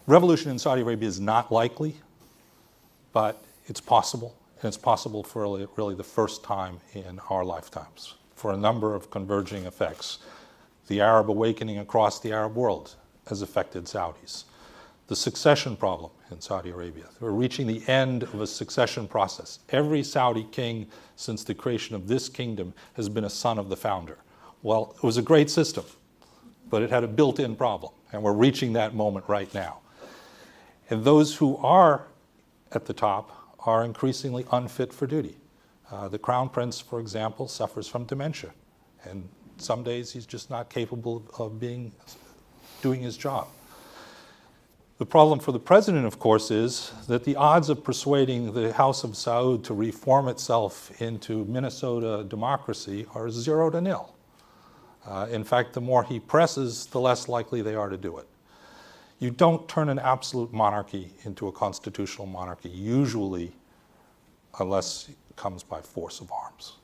Revolution in Saudi Arabia is not likely, but it's possible, and it's possible for really the first time in our lifetimes, for a number of converging effects. The Arab awakening across the Arab world has affected Saudis. The succession problem in Saudi Arabia. We're reaching the end of a succession process. Every Saudi king since the creation of this kingdom has been a son of the founder. Well, it was a great system, but it had a built-in problem, and we're reaching that moment right now. And those who are at the top are increasingly unfit for duty. The Crown Prince, for example, suffers from dementia, and some days he's just not capable of doing his job. The problem for the president, of course, is that the odds of persuading the House of Saud to reform itself into Minnesota democracy are 0 to 0. In fact, the more he presses, the less likely they are to do it. You don't turn an absolute monarchy into a constitutional monarchy, usually, unless it comes by force of arms.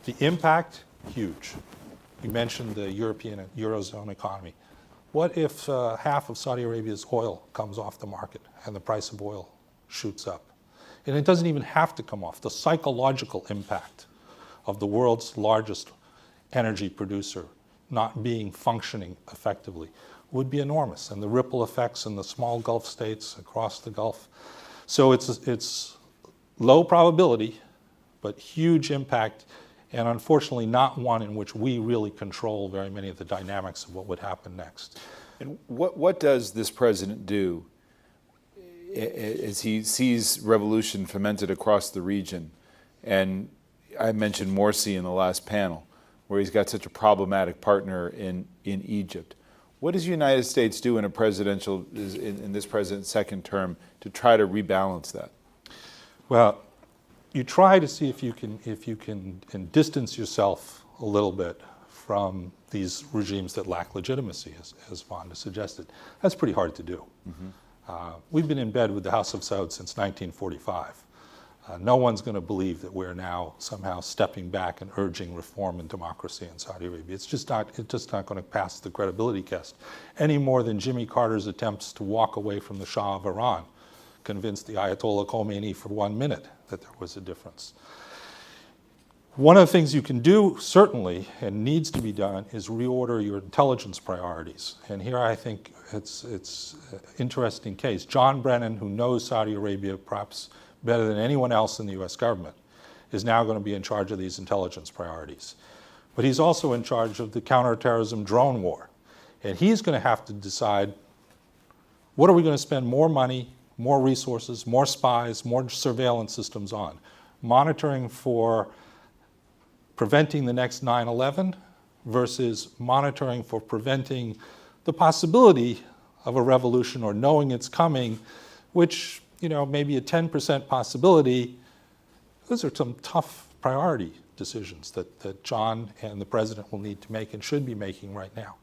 The impact, huge. You mentioned the European and Eurozone economy. What if half of Saudi Arabia's oil comes off the market and the price of oil shoots up? And it doesn't even have to come off. The psychological impact of the world's largest energy producer not being functioning effectively would be enormous, and the ripple effects in the small Gulf states across the Gulf. So it's low probability, but huge impact, and unfortunately not one in which we really control very many of the dynamics of what would happen next. And what does this president do as he sees revolution fomented across the region? And I mentioned Morsi in the last panel, where he's got such a problematic partner in Egypt. What does the United States do in in this president's second term to try to rebalance that? Well, you try to see if you can distance yourself a little bit from these regimes that lack legitimacy, as Vonda suggested. That's pretty hard to do. Mm-hmm. We've been in bed with the House of Saud since 1945. No one's going to believe that we're now somehow stepping back and urging reform and democracy in Saudi Arabia. It's just not going to pass the credibility test any more than Jimmy Carter's attempts to walk away from the Shah of Iran convinced the Ayatollah Khomeini for 1 minute that there was a difference. One of the things you can do, certainly, and needs to be done, is reorder your intelligence priorities. And here I think it's an interesting case. John Brennan, who knows Saudi Arabia perhaps better than anyone else in the US government, is now going to be in charge of these intelligence priorities. But he's also in charge of the counterterrorism drone war. And he's going to have to decide, what are we going to spend more money, more resources, more spies, more surveillance systems on? Monitoring for preventing the next 9/11 versus monitoring for preventing the possibility of a revolution or knowing it's coming, which, maybe a 10% possibility. Those are some tough priority decisions that John and the president will need to make and should be making right now.